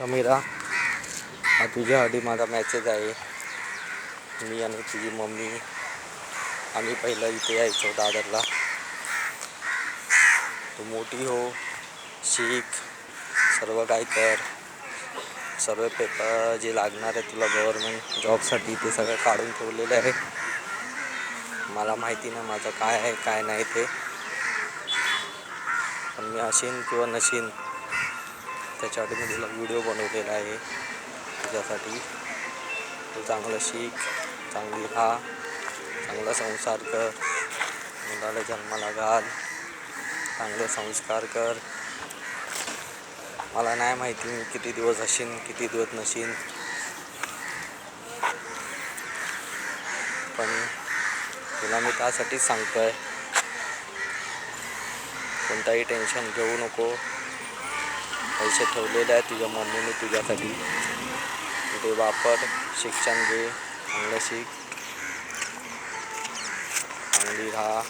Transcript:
समीरा, हा तुझ्यासाठी माझा मॅसेज आहे. मी आणि तुझी मम्मी आम्ही पहिलं इथे यायचो दादरला. तू मोठी हो, शिक, सर्व काय कर, सर्व पेपर जे लागणार आहे तुला गव्हर्मेंट जॉबसाठी ते सगळं काढून ठेवलेलं आहे. मला माहिती नाही माझं काय आहे काय नाही ते, पण मी असेन किंवा नसेन त्याच्यासाठी मी तुला व्हिडिओ बनवलेला आहे. तुझ्यासाठी तू चांगलं शिक, चांगली राहा, चांगला संसार कर, मुलाला जन्माला घाल, चांगले संस्कार कर. मला नाही माहिती मी किती दिवस असेन किती दिवस नसेन, पण तुला मी त्यासाठीच सांगतोय, कोणताही टेन्शन घेऊ नको. पैसे ठेवलेले आहे तुझ्या मम्मीने तुझ्यासाठी, ते वापर, शिक्षण घे, चांगलं शिक, चांगली राहा.